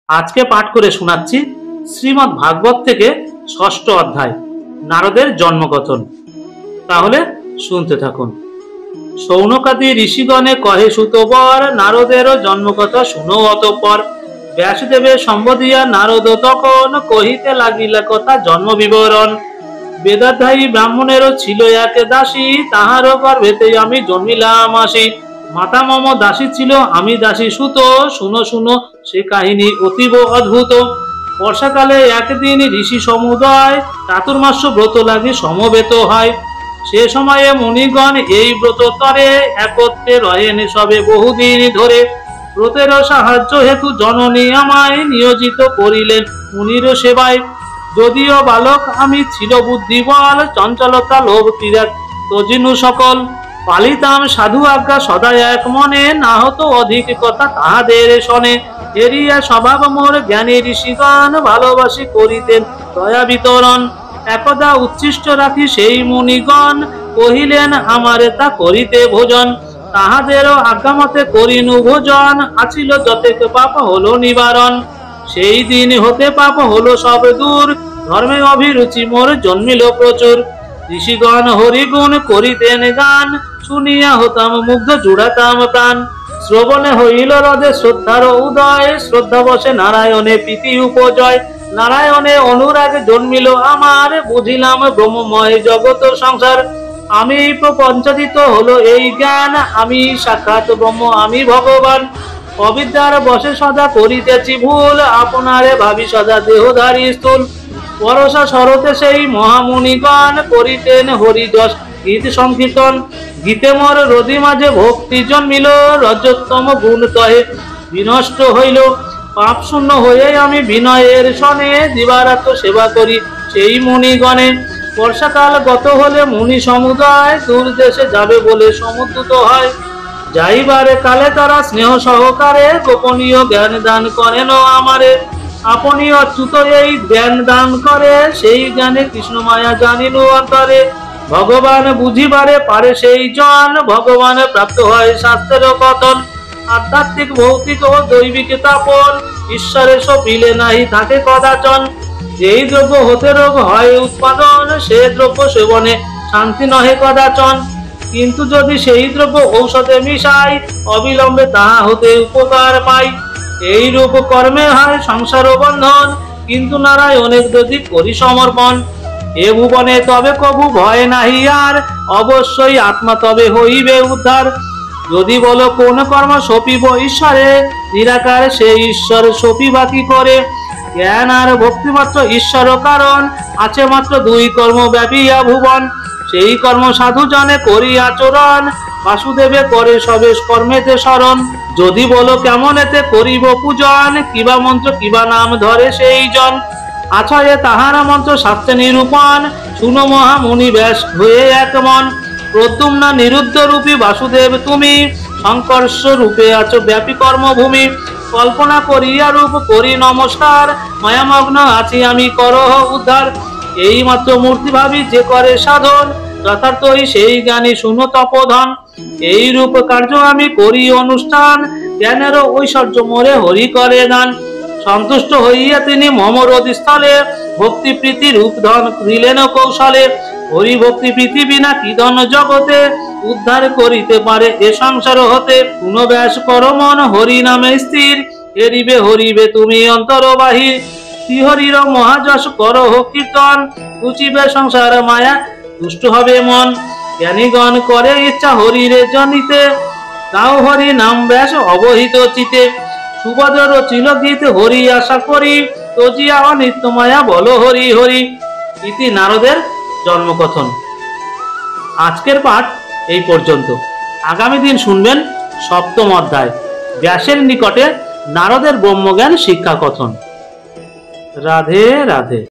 আজকে পাঠ করে শোনাচ্ছি শ্রীমদ্ ভাগবত থেকে ষষ্ঠ অধ্যায় নারদের জন্মকথন। তাহলে শুনতে থাকুন। শৌনকাদি ঋষিগণে কহে সুতবর, নারদেরও জন্মকথা শুনো অতঃপর। ব্যাসদেবে সম্বোধিয়া নারদ তখন কহিতে লাগিলা কথা জন্ম বিবরণ। বেদাধ্যায়ী ব্রাহ্মণেরও ছিল এক দাসী, তাহারও গর্ভেতে আমি জন্মিলাম আসি। মাতা মম দাসী ছিল, আমি দাসী সুত। শুনো শুনো সে কাহিনী অতীব অদ্ভুত। বর্ষাকালে একদিন ঋষি সমুদয় চাতুর্মাস্য ব্রত লাগি সমবেত হয়। সে সময়ে মুনিগণ এই ব্রত তরে একত্রে রহেন সবে বহুদিন ধরে। ব্রতের সাহায্য হেতু জননী আমায় নিয়োজিত করিলেন মুনির সেবায়। যদিও বালক আমি ছিল বুদ্ধিবল, চঞ্চলতা লোভ ক্রীড়া তজিনু সকল। পালিতাম সাধু আজ্ঞা সদা এক মনে, না হতো অধিক কথা তাহাদের শোনে। এরিয়া স্বভাব মোর জ্ঞানী ঋষিগণ, ভালোবাসি করিতেন দয়া বিতরণ। একদা উচ্ছিষ্ট রাখি সেই মুনিগণ, কহিলেন আমারে তা করিতে ভোজন। তাহাদেরও আজ্ঞামতে করিনু ভোজন, আছিল যতেক পাপ হলো নিবারণ। সেই দিন হতে পাপ হলো সব দূর, ধর্মে অভিরুচি মোর জন্মিল প্রচুর। ঋষিগণ হরিগুণ করিতেন গান, শুনিয়া হতাম মুগ্ধ জুড়াতাম প্রাণ। শ্রবণে হইল হৃদয়ে শ্রদ্ধার উদয়, শ্রদ্ধা বসে নারায়ণে প্রীতি উপজয়। নারায়ণে অনুরাগ জন্মিল আমার, বুঝিলাম ব্রহ্মময় জগৎ সংসার। আমি প্রপঞ্চাদিত হলো এই জ্ঞান, আমি সাক্ষাৎ ব্রহ্ম আমি ভগবান। অবিদ্যার বসে সদা করিতেছি ভুল, আপনারে ভাবি সদা দেহধারী স্থূল। বরষা শরতে সেই মহামুনিগণ, করিতেন হরিযশ গীত সংকীর্তন। গীতে মোর রোদি মাঝে ভক্তি জন্মিল, রজতম গুণ তহে বিনষ্ট হইল। পাপ শূন্য হয়ে আমি বিনয়ের সনে, দিবারাত্র সেবা করি সেই মুনিগণে। বর্ষাকাল গত হলে মুনি সমুদয়, দূর দেশে যাবে বলে সমুদ্রত হয়। যাইবারে কালে তারা স্নেহ সহকারে, গোপনীয় জ্ঞান দান করেন আমারে। আপনি অচ্যুত এই জ্ঞান দান করে, সেই জ্ঞানে কৃষ্ণ মায়া জানিল অন্তরে। ভগবান বুঝিবারে পারে সেই জন, ভগবান প্রাপ্ত হয় শাস্ত্রের কথন। আধ্যাত্মিক ভৌতিক ও দৈবিক তাপন, ঈশ্বরের সপিলে নাহি থাকে কদাচন। যেই দ্রব্য হতে রোগ হয় উৎপাদন, সে দ্রব্য সেবনে শান্তি নহে কদাচন। কিন্তু যদি সেই দ্রব্য ঔষধে মিশাই, অবিলম্বে তাহা হতে উপকার পাই। এই রূপ কর্মে হয় সংসার বন্ধন, কিন্তু নারায়ণের যদি করি সমর্পণ। এ ভুবনে তবে কবু ভয় নাহি আর, অবশ্যই আত্মা তবে হইবে উদ্ধার। যদি বলো কোন কর্ম সপিব ঈশ্বরে, নিরাকার সে ঈশ্বর সপিবা কি করে। জ্ঞান আর ভক্তি মাত্র ঈশ্বর কারণ, আছে মাত্র দুই কর্ম ব্যাপিয়া ভুবন। সেই কর্ম সাধু জনে করি আচরণ, বাসুদেবে করে সবে কর্মেতে শরণ। যদি বলো কেমন এতে করিব পূজন, কিবা মন্ত্র কিবা নাম ধরে সেই জন। আছয়ে তাহারা মন্ত্র শাস্ত্রে নিরূপণ, শুনো মহামুনি ব্যাস হয়ে এক মন। প্রদ্যুম্ন নিরুদ্ধ রূপী বাসুদেব তুমি, সংকর্ষ রূপে আছো ব্যাপী কর্মভূমি। কল্পনা করিয়া রূপ করি নমস্কার, মায়ামগ্ন আছি আমি করহ উদ্ধার। এই মাত্র মূর্তি ভাবি যে করে সাধন, যথার্থই সেই জ্ঞানী শুনো তপোধন। এই রূপ কার্য আমি করি অনুষ্ঠান, জ্ঞানেরও ঐশ্বর্য মোরে হরি করে দান। সন্তুষ্ট হইয়া তিনি মম হৃদস্থলে, ভক্তি প্রীতি রূপ ধন দিলেন কৌশলে। হরি ভক্তি প্রীতি বিনা কি ধন জগতে, উদ্ধার করিতে পারে এ সংসার হতে। শুনো ব্যাস করো মন হরি নামে স্থির, হেরিবে হরিবে তুমি অন্তর বাহির। শ্রীহরির মহাযশ করো কীর্তন, বুঝিবে সংসার মায়া দুষ্ট হবে মন। জ্ঞানীগণ করে ইচ্ছা হরিরে জনিতে, তাও হরি নাম ব্যাস অবহিত চিতে। সুভদ্র রচিল গীত হরি আশা করি, তজিয়া অনিত্য মায়া বলো হরি হরি। ইতি নারদের জন্মকথন। আজকের পাঠ এই পর্যন্ত। আগামী দিন শুনবেন সপ্তম অধ্যায়, ব্যাসের নিকটে নারদের ব্রহ্মজ্ঞান শিক্ষা কথন। রাধে রাধে।